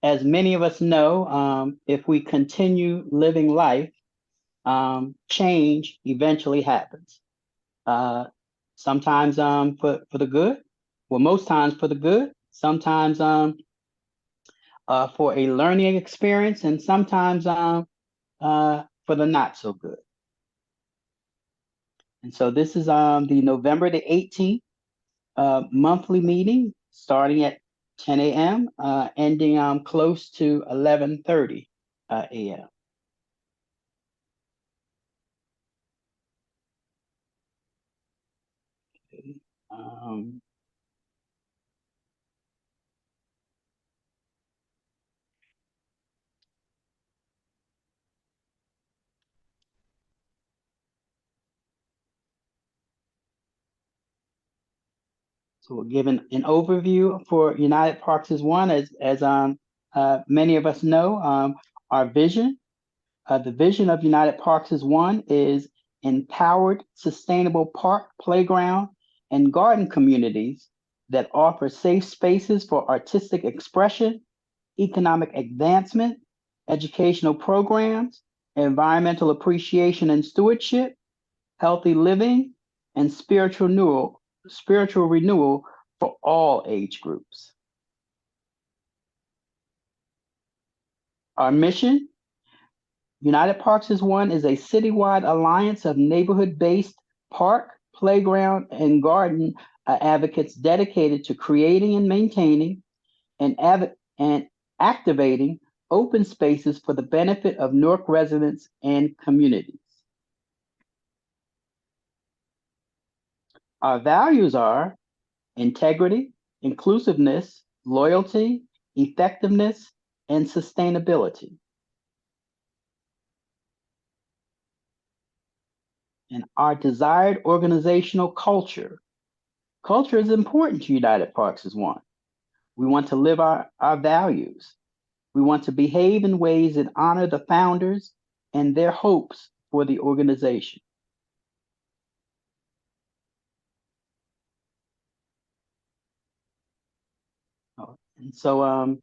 as many of us know, if we continue living life, change eventually happens. Sometimes for the good, well, most times for the good, sometimes for a learning experience, and sometimes for the not so good. And so this is the November the 18th monthly meeting starting at 10 a.m., ending close to 11:30 a.m. Um, so we'll give an overview for United Parks is One, as many of us know, our vision. The vision of United Parks is One is empowered, sustainable park, playground, and garden communities that offer safe spaces for artistic expression, economic advancement, educational programs, environmental appreciation and stewardship, healthy living, and spiritual renewal for all age groups. Our mission, United Parks is One, is a citywide alliance of neighborhood-based park, playground, and garden advocates dedicated to creating and maintaining and activating open spaces for the benefit of Newark residents and communities. Our values are integrity, inclusiveness, loyalty, effectiveness, and sustainability. And our desired organizational culture. Culture is important to United Parks is One. We want to live our values. We want to behave in ways that honor the founders and their hopes for the organization. And so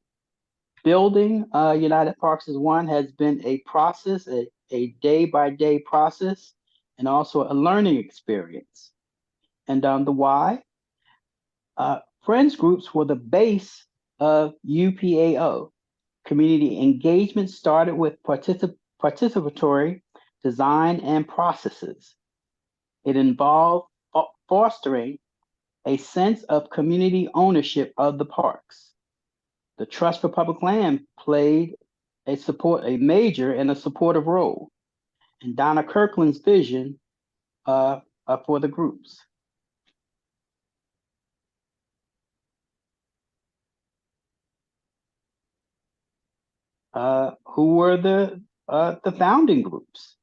building United Parks is One has been a process, a day-by-day process, and also a learning experience. And the why, friends groups were the base of UPAO. Community engagement started with participatory design and processes. It involved fostering a sense of community ownership of the parks. The Trust for Public Land played a major and a supportive role in Donna Kirkland's vision for the groups. Who were the founding groups?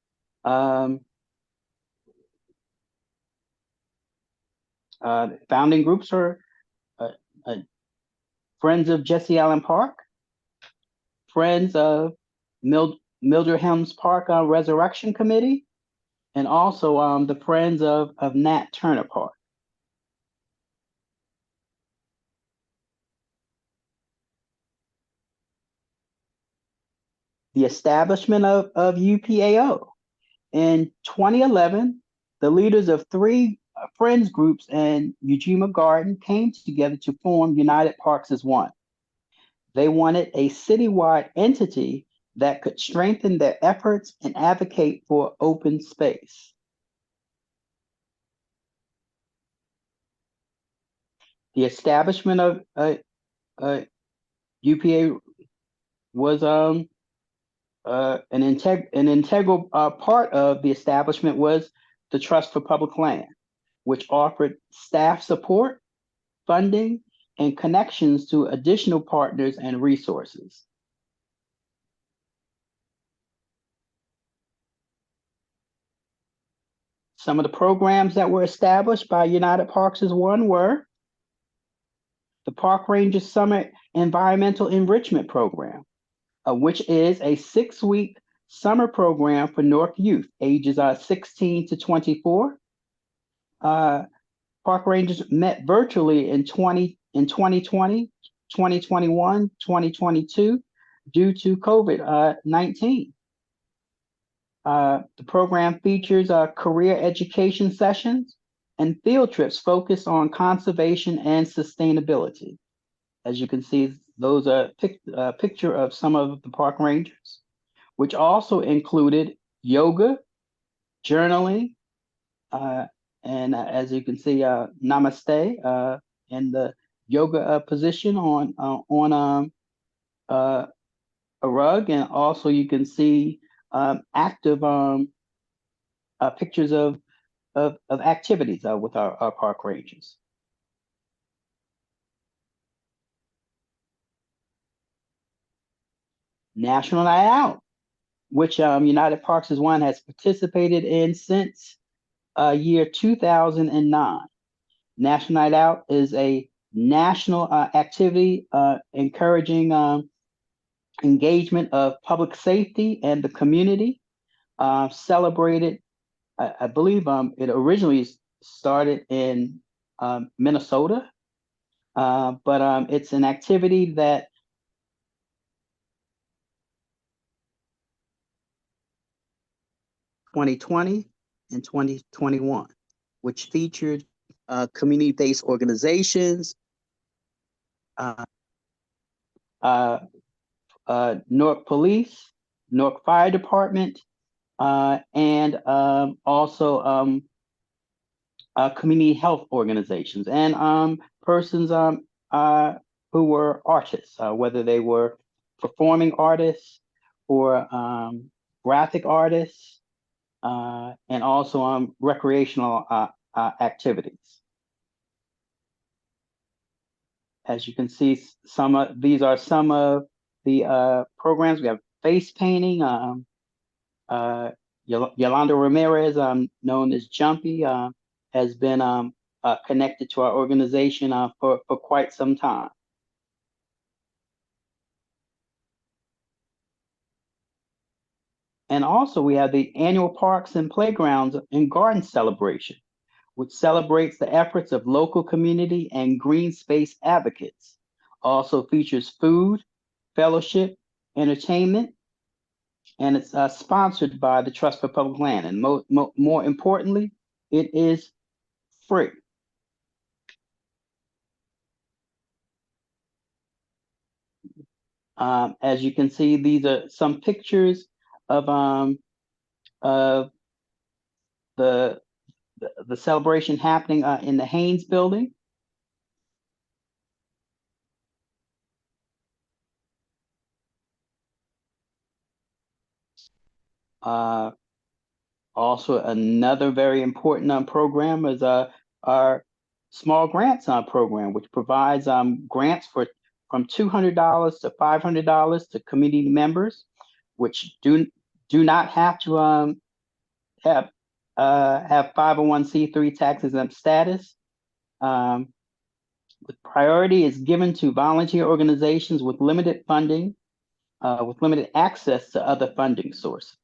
Founding groups are Friends of Jesse Allen Park, Friends of Mildred Helms Park Resurrection Committee, and also the Friends of Nat Turner Park. The establishment of UPAO. In 2011, the leaders of three friends groups in Ujima Garden came together to form United Parks as One. They wanted a citywide entity that could strengthen their efforts and advocate for open space. The establishment of UPA was an integral part of the establishment was the Trust for Public Land, which offered staff support, funding, and connections to additional partners and resources. Some of the programs that were established by United Parks as One were the Park Rangers Summer Environmental Enrichment Program, which is a 6-week summer program for Newark youth, ages 16 to 24. Park Rangers met virtually in 2020, 2021, 2022 due to COVID-19. The program features career education sessions and field trips focused on conservation and sustainability. As you can see, those are a picture of some of the park rangers, which also included yoga, journaling, and as you can see, namaste in the yoga position on a rug, and also you can see active pictures of activities with our park rangers. National Night Out, which United Parks is One has participated in since year 2009. National Night Out is a national activity encouraging engagement of public safety and the community. Celebrated, I believe it originally started in Minnesota, but it's an activity that 2020 and 2021, which featured community-based organizations, Newark Police, Newark Fire Department, and also community health organizations and persons who were artists, whether they were performing artists or graphic artists, and also recreational activities. As you can see, these are some of the programs. We have face painting. Yolanda Ramirez, known as Jumpy, has been connected to our organization for quite some time. And also we have the annual Parks and Playgrounds and Garden Celebration, which celebrates the efforts of local community and green space advocates. Also features food, fellowship, entertainment, and it's sponsored by the Trust for Public Land. And more importantly, it is free. As you can see, these are some pictures of the celebration happening in the Haynes Building. Also, another very important program is our small grants program, which provides grants from $200 to $500 to community members, which do not have to have 501c3 tax exempt status. The priority is given to volunteer organizations with limited funding, with limited access to other funding sources.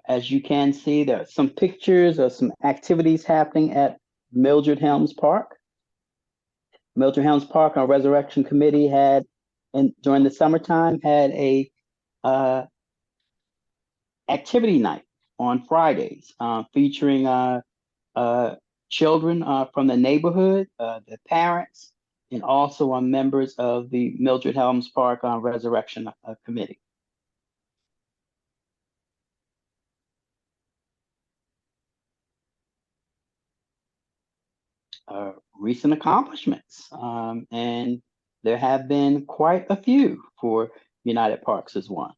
As you can see, there are some pictures of some activities happening at Mildred Helms Park. Mildred Helms Park, our Resurrection Committee during the summertime, had a activity night on Fridays, featuring children from the neighborhood, the parents, and also members of the Mildred Helms Park Resurrection Committee. Recent accomplishments, and there have been quite a few for United Parks as One.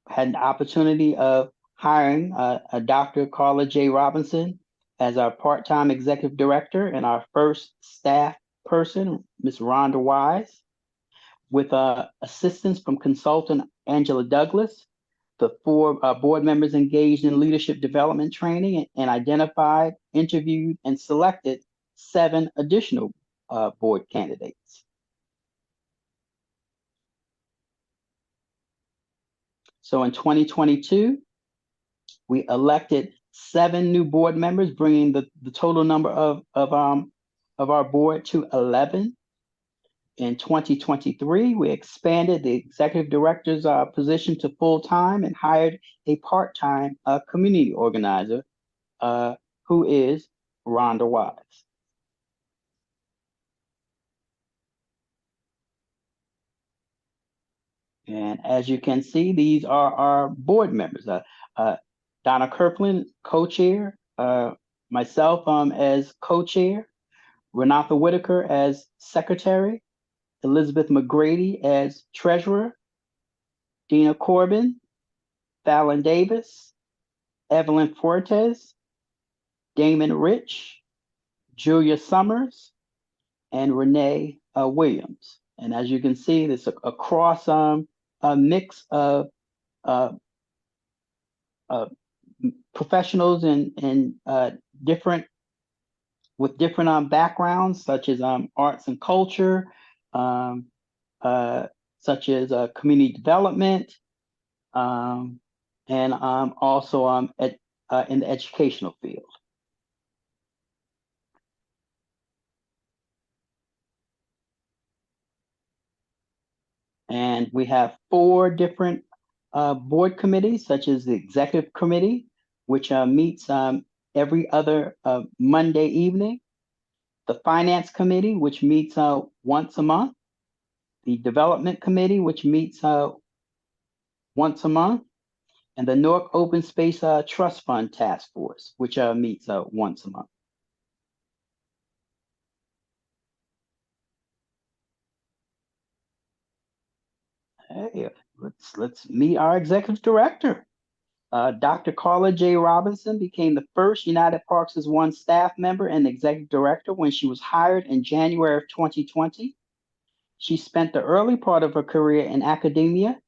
Had an opportunity of hiring Dr. Carla J. Robinson as our part-time executive director, and our first staff person, Ms. Rhonda Wise, with assistance from consultant Angela Douglas. The 4 board members engaged in leadership development training and identified, interviewed, and selected 7 additional board candidates. So in 2022, we elected 7 new board members, bringing the total number of our board to 11. In 2023, we expanded the executive director's position to full-time and hired a part-time community organizer who is Rhonda Wise. And as you can see, these are our board members. Donna Kirkland, co-chair, myself as co-chair, Renata Whitaker as secretary, Elizabeth McGrady as treasurer, Dina Corbin, Fallon Davis, Evelyn Fortes, Damon Rich, Julia Summers, and Renee Williams. And as you can see, this across a mix of professionals and different backgrounds, such as arts and culture, such as community development, and also in the educational field. And we have 4 different board committees, such as the executive committee, which meets every other Monday evening. The finance committee, which meets once a month. The development committee, which meets once a month. And the Newark Open Space Trust Fund Task Force, which meets once a month. Hey, let's meet our executive director. Dr. Carla J. Robinson became the first United Parks as One staff member and executive director when she was hired in January of 2020. She spent the early part of her career in academia,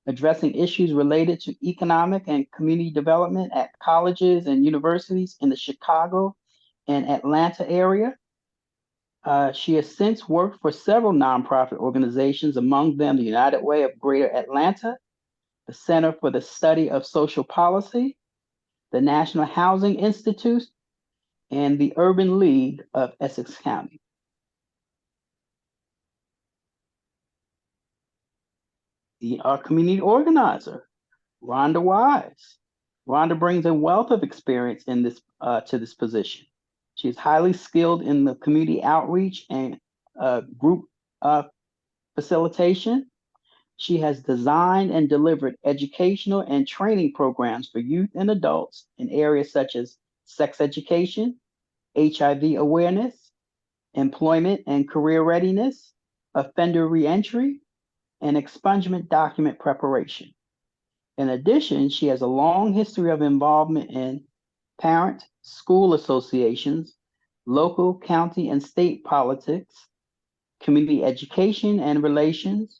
addressing issues related to economic and community development at colleges and universities in the Chicago and Atlanta area. She has since worked for several nonprofit organizations, among them the United Way of Greater Atlanta, the Center for the Study of Social Policy, the National Housing Institute, and the Urban League of Essex County. Our community organizer, Rhonda Wise. Rhonda brings a wealth of experience in this to this position. She is highly skilled in the community outreach and group facilitation. She has designed and delivered educational and training programs for youth and adults in areas such as sex education, HIV awareness, employment and career readiness, offender reentry, and expungement document preparation. In addition, she has a long history of involvement in parent school associations, local, county, and state politics, community education and relations,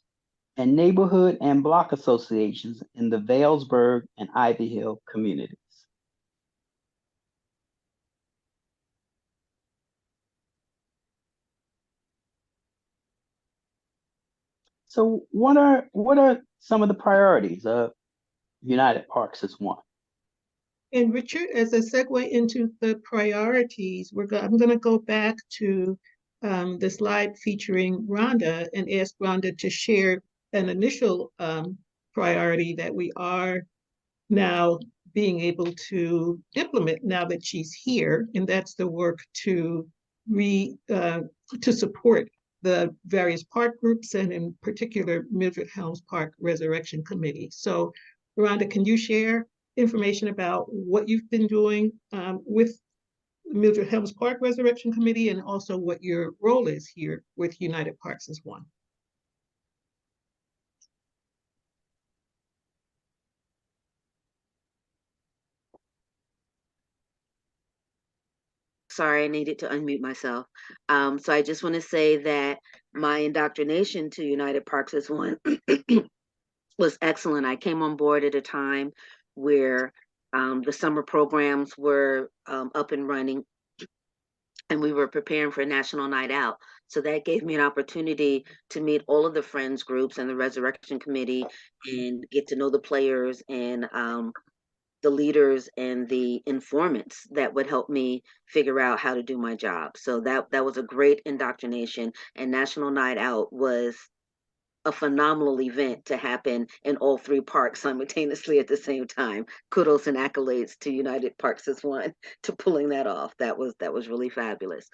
and neighborhood and block associations in the Vailsburg and Ivy Hill communities. So what are some of the priorities of United Parks as One? And Richard, as a segue into the priorities, I'm going to go back to the slide featuring Rhonda and ask Rhonda to share an initial priority that we are now being able to implement now that she's here, and that's the work to support the various park groups, and in particular Mildred Helms Park Resurrection Committee. So Rhonda, can you share information about what you've been doing with Mildred Helms Park Resurrection Committee, and also what your role is here with United Parks as One? Sorry, I needed to unmute myself. So I just want to say that my indoctrination to United Parks as One was excellent. I came on board at a time where the summer programs were up and running, and we were preparing for a national night out. So that gave me an opportunity to meet all of the friends groups and the Resurrection Committee and get to know the players and the leaders and the informants that would help me figure out how to do my job. So that was a great indoctrination, and National Night Out was a phenomenal event to happen in all three parks simultaneously at the same time. Kudos and accolades to United Parks as one to pulling that off. That was really fabulous.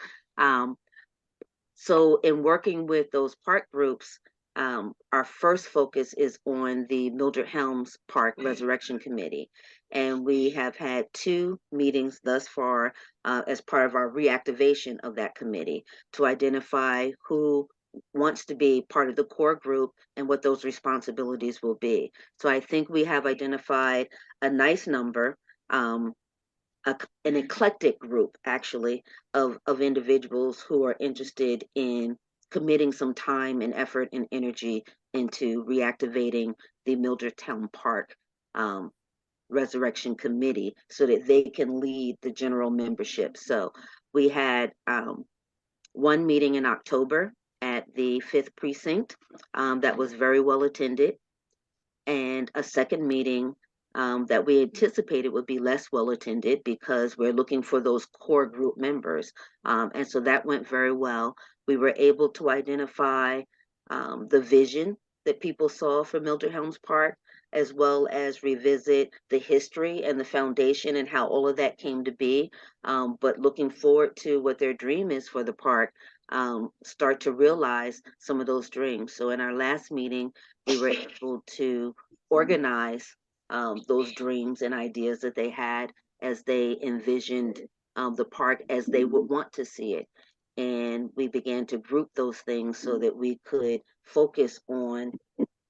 So in working with those park groups, our first focus is on the Mildred Helms Park Resurrection Committee. And we have had 2 meetings thus far as part of our reactivation of that committee to identify who wants to be part of the core group and what those responsibilities will be. So I think we have identified a nice number, an eclectic group actually of individuals who are interested in committing some time and effort and energy into reactivating the Mildred Helms Park Resurrection Committee so that they can lead the general membership. So we had 1 meeting in October at the 5th precinct that was very well attended, and a second meeting that we anticipated would be less well attended because we're looking for those core group members. And so that went very well. We were able to identify the vision that people saw for Mildred Helms Park, as well as revisit the history and the foundation and how all of that came to be. But looking forward to what their dream is for the park, start to realize some of those dreams. So in our last meeting, we were able to organize those dreams and ideas that they had as they envisioned the park as they would want to see it. And we began to group those things so that we could focus on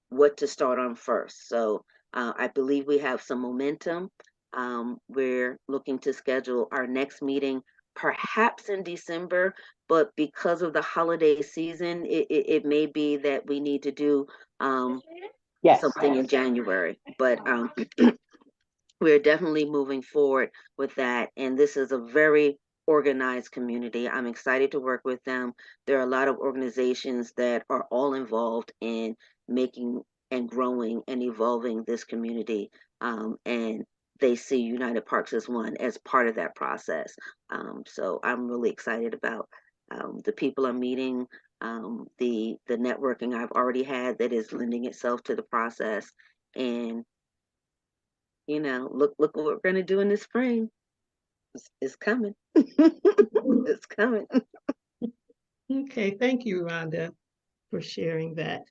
what to start on first. So I believe we have some momentum. We're looking to schedule our next meeting perhaps in December, but because of the holiday season, it may be that we need to do Yes. something in January. But we're definitely moving forward with that. And this is a very organized community. I'm excited to work with them. There are a lot of organizations that are all involved in making and growing and evolving this community. And they see United Parks as one as part of that process. So I'm really excited about the people I'm meeting, the networking I've already had that is lending itself to the process. And look what we're going to do in the spring. It's coming. It's coming. Okay, thank you, Rhonda, for sharing that.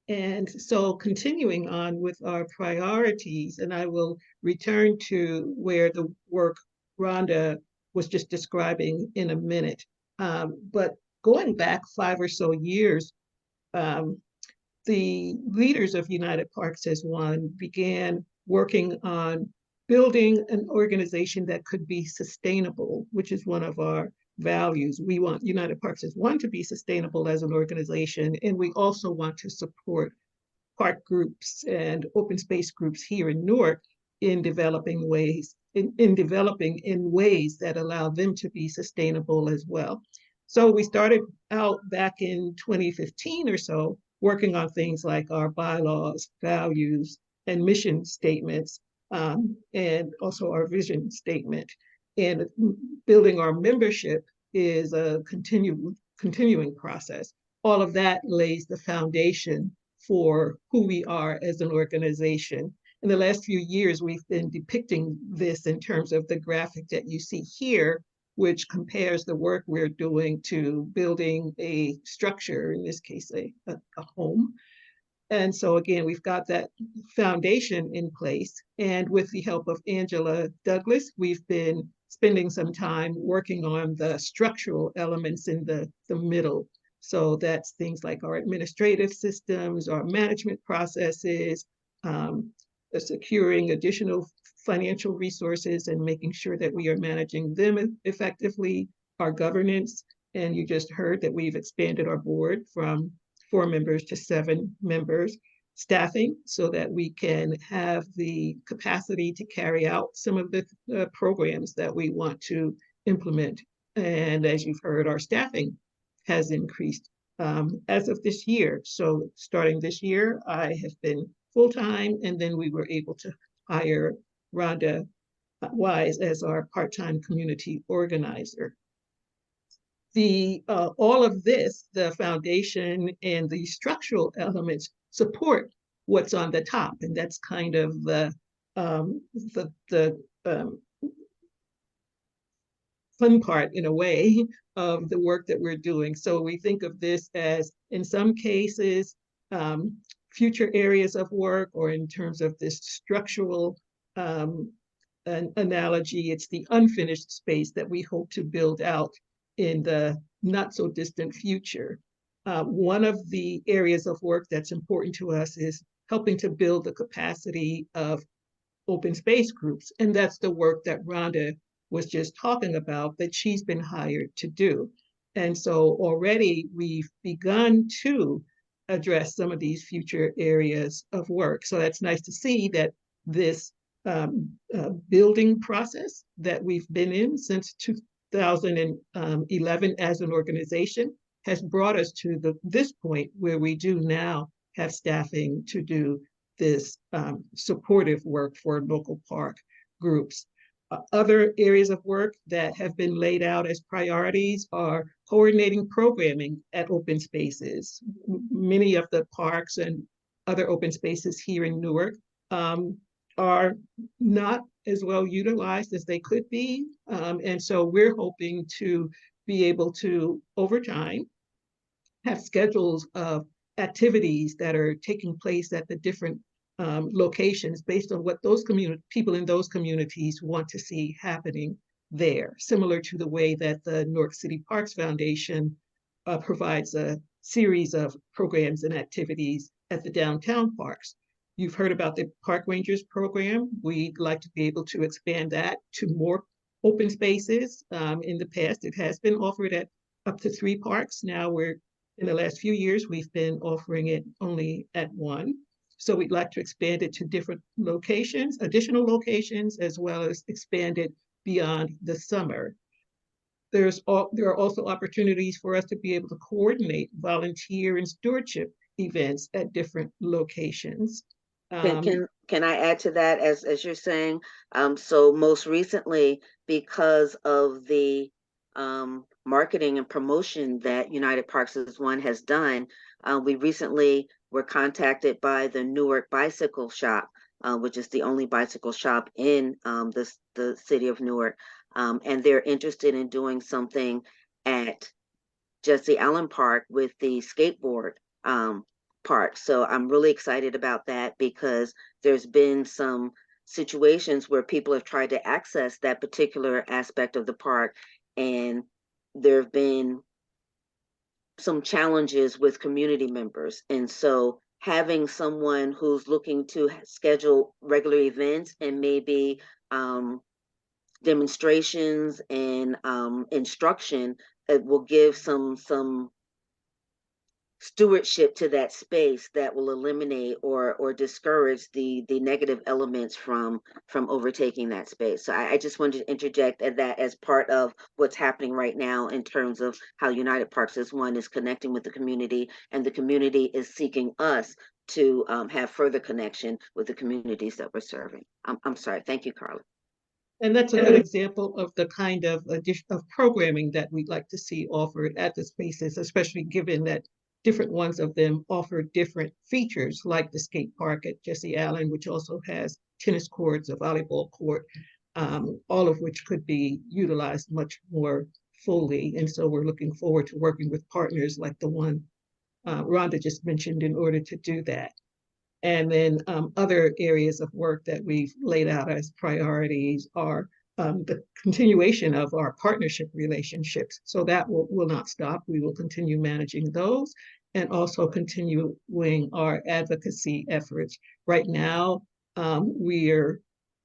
And so continuing on with our priorities, and I will return to where the work Rhonda was just describing in a minute. But going back 5 or so years, the leaders of United Parks as one began working on building an organization that could be sustainable, which is one of our values. We want United Parks as one to be sustainable as an organization, and we also want to support park groups and open space groups here in Newark in developing ways, in developing in ways that allow them to be sustainable as well. So we started out back in 2015 or so, working on things like our bylaws, values, and mission statements, and also our vision statement. And building our membership is a continuing process. All of that lays the foundation for who we are as an organization. In the last few years, we've been depicting this in terms of the graphic that you see here, which compares the work we're doing to building a structure, in this case, a home. And so again, we've got that foundation in place. And with the help of Angela Douglas, we've been spending some time working on the structural elements in the middle. So that's things like our administrative systems, our management processes, securing additional financial resources and making sure that we are managing them effectively, our governance. And you just heard that we've expanded our board from 4 members to 7 members, staffing so that we can have the capacity to carry out some of the programs that we want to implement. And as you've heard, our staffing has increased as of this year. So starting this year, I have been full-time, and then we were able to hire Rhonda Wise as our part-time community organizer. All of this, the foundation and the structural elements support what's on the top, and that's kind of the fun part, in a way, of the work that we're doing. So we think of this as, in some cases, future areas of work, or in terms of this structural analogy, it's the unfinished space that we hope to build out in the not so distant future. One of the areas of work that's important to us is helping to build the capacity of open space groups. And that's the work that Rhonda was just talking about, that she's been hired to do. And so already we've begun to address some of these future areas of work. So that's nice to see that this building process that we've been in since 2011 as an organization has brought us to this point where we do now have staffing to do this supportive work for local park groups. Other areas of work that have been laid out as priorities are coordinating programming at open spaces. Many of the parks and other open spaces here in Newark are not as well utilized as they could be. And so we're hoping to be able to, over time, have schedules of activities that are taking place at the different locations based on what those people in those communities want to see happening there, similar to the way that the Newark City Parks Foundation provides a series of programs and activities at the downtown parks. You've heard about the Park Rangers program. We'd like to be able to expand that to more open spaces. In the past, it has been offered at up to 3 parks. Now in the last few years, we've been offering it only at 1. So we'd like to expand it to different locations, additional locations, as well as expand it beyond the summer. There are also opportunities for us to be able to coordinate volunteer and stewardship events at different locations. Can I add to that, as you're saying? So most recently, because of the marketing and promotion that United Parks as One has done, we recently were contacted by the Newark Bicycle Shop, which is the only bicycle shop in the city of Newark, and they're interested in doing something at Jesse Allen Park with the skateboard park. So I'm really excited about that, because there's been some situations where people have tried to access that particular aspect of the park, and there have been some challenges with community members. And so having someone who's looking to schedule regular events and maybe demonstrations and instruction, it will give some stewardship to that space that will eliminate or discourage the negative elements from overtaking that space. So I just wanted to interject at that as part of what's happening right now in terms of how United Parks as One is connecting with the community, and the community is seeking us to have further connection with the communities that we're serving. I'm sorry. Thank you, Carla. And that's a good example of the kind of programming that we'd like to see offered at the spaces, especially given that different ones of them offer different features, like the skate park at Jesse Allen, which also has tennis courts, a volleyball court, all of which could be utilized much more fully. And so we're looking forward to working with partners like the one Rhonda just mentioned in order to do that. And then other areas of work that we've laid out as priorities are the continuation of our partnership relationships. So that will not stop. We will continue managing those, and also continuing our advocacy efforts. Right now, we are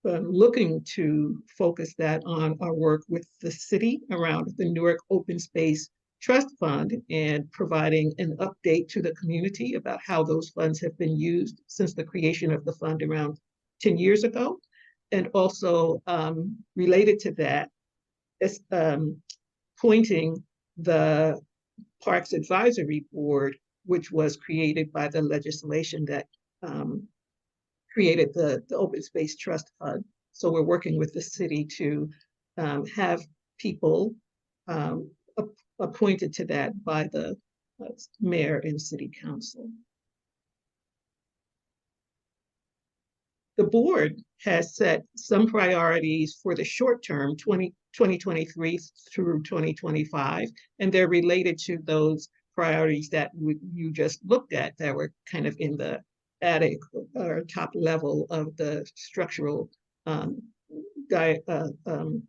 looking to focus that on our work with the city around the Newark Open Space Trust Fund, and providing an update to the community about how those funds have been used since the creation of the fund around 10 years ago. And also related to that, is pointing the Parks Advisory Board, which was created by the legislation that created the Open Space Trust Fund. So we're working with the city to have people appointed to that by the mayor and city council. The board has set some priorities for the short term, 2023 through 2025, and they're related to those priorities that you just looked at that were kind of in the attic or top level of the structural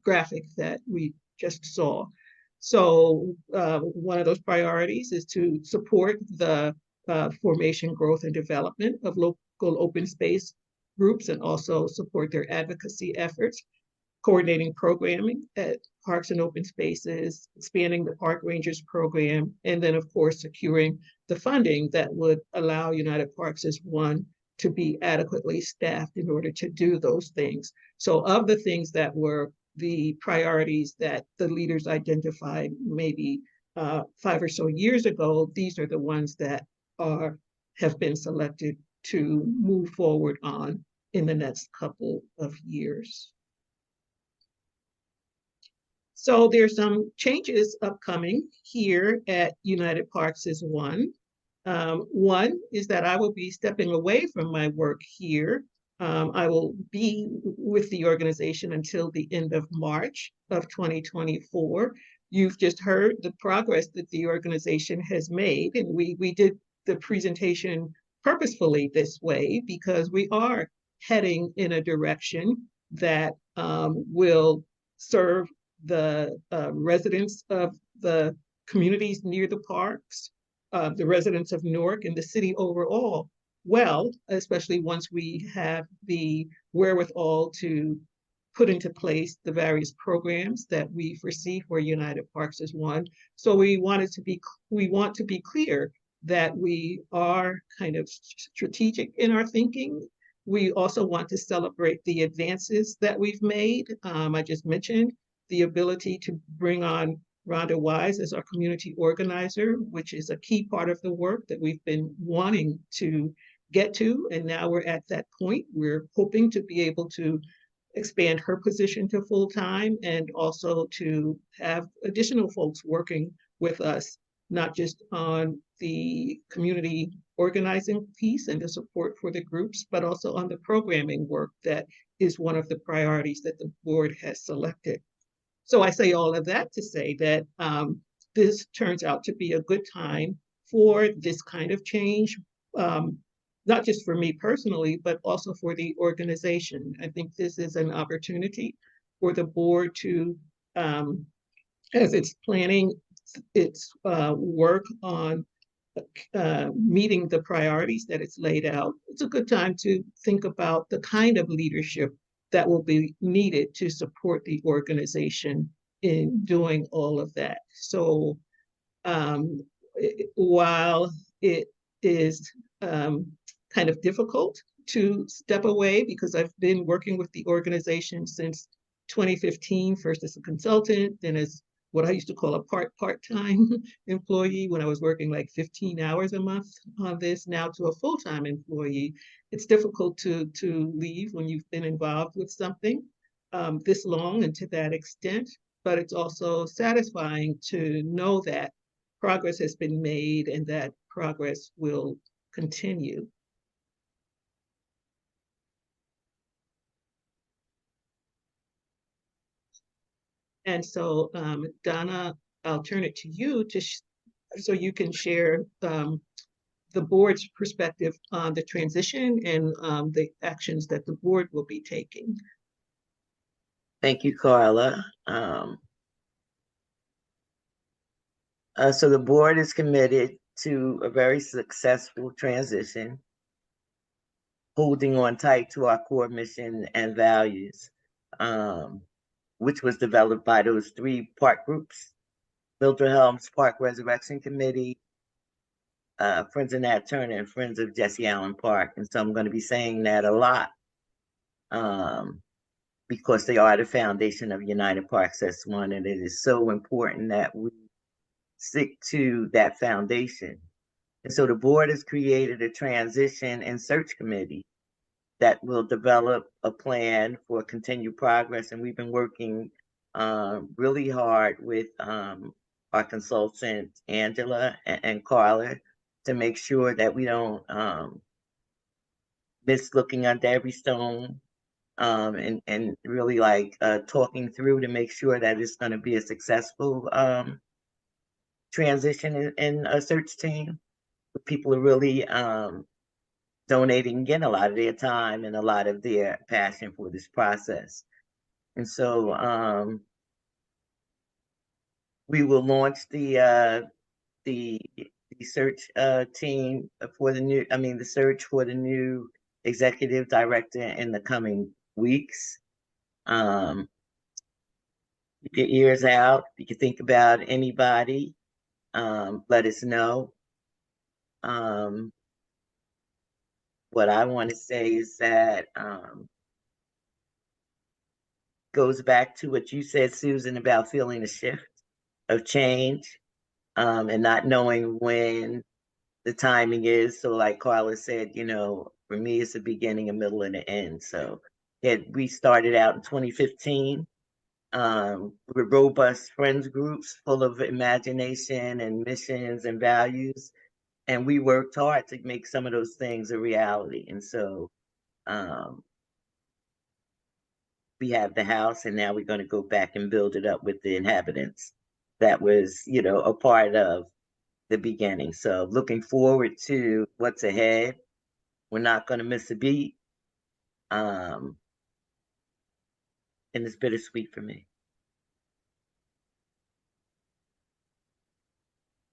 graphic that we just saw. So one of those priorities is to support the formation, growth, and development of local open space groups and also support their advocacy efforts, coordinating programming at parks and open spaces, expanding the Park Rangers program, and then, of course, securing the funding that would allow United Parks as one to be adequately staffed in order to do those things. So of the things that were the priorities that the leaders identified maybe 5 or so years ago, these are the ones that have been selected to move forward on in the next couple of years. So there's some changes upcoming here at United Parks as one. One is that I will be stepping away from my work here. I will be with the organization until the end of March of 2024. You've just heard the progress that the organization has made, and we did the presentation purposefully this way because we are heading in a direction that will serve the residents of the communities near the parks, the residents of Newark and the city overall well, especially once we have the wherewithal to put into place the various programs that we foresee for United Parks as one. So we want to be clear that we are kind of strategic in our thinking. We also want to celebrate the advances that we've made. I just mentioned the ability to bring on Rhonda Wise as our community organizer, which is a key part of the work that we've been wanting to get to. And now we're at that point. We're hoping to be able to expand her position to full-time and also to have additional folks working with us, not just on the community organizing piece and the support for the groups, but also on the programming work that is one of the priorities that the board has selected. So I say all of that to say that this turns out to be a good time for this kind of change, not just for me personally, but also for the organization. I think this is an opportunity for the board to, as it's planning its work on meeting the priorities that it's laid out, it's a good time to think about the kind of leadership that will be needed to support the organization in doing all of that. So while it is kind of difficult to step away because I've been working with the organization since 2015, first as a consultant, then as what I used to call a part-time employee when I was working like 15 hours a month on this, now to a full-time employee. It's difficult to leave when you've been involved with something this long and to that extent, but it's also satisfying to know that progress has been made and that progress will continue. And so, Donna, I'll turn it to you so you can share the board's perspective on the transition and the actions that the board will be taking. Thank you, Carla. So the board is committed to a very successful transition, holding on tight to our core mission and values, which was developed by those 3 park groups: Mildred Helms Park Resurrection Committee, Friends of Nat Turner, and Friends of Jesse Allen Park. And so I'm going to be saying that a lot because they are the foundation of United Parks as one, and it is so important that we stick to that foundation. And so the board has created a transition and search committee that will develop a plan for continued progress. And we've been working really hard with our consultant, Angela and Carla, to make sure that we don't miss looking under every stone, and really like talking through to make sure that it's going to be a successful transition in a search team. People are really donating again a lot of their time and a lot of their passion for this process. And so we will launch the search team for the search for the new executive director in the coming weeks. Keep your ears out. If you can think about anybody, let us know. What I want to say is that goes back to what you said, Susan, about feeling a shift of change, and not knowing when the timing is. So like Carla said, for me, it's the beginning, a middle, and an end. So we started out in 2015 with robust friends groups full of imagination and missions and values. And we worked hard to make some of those things a reality. And so we have the house, and now we're going to go back and build it up with the inhabitants. That was, a part of the beginning. So looking forward to what's ahead. We're not going to miss a beat. And it's bittersweet for me.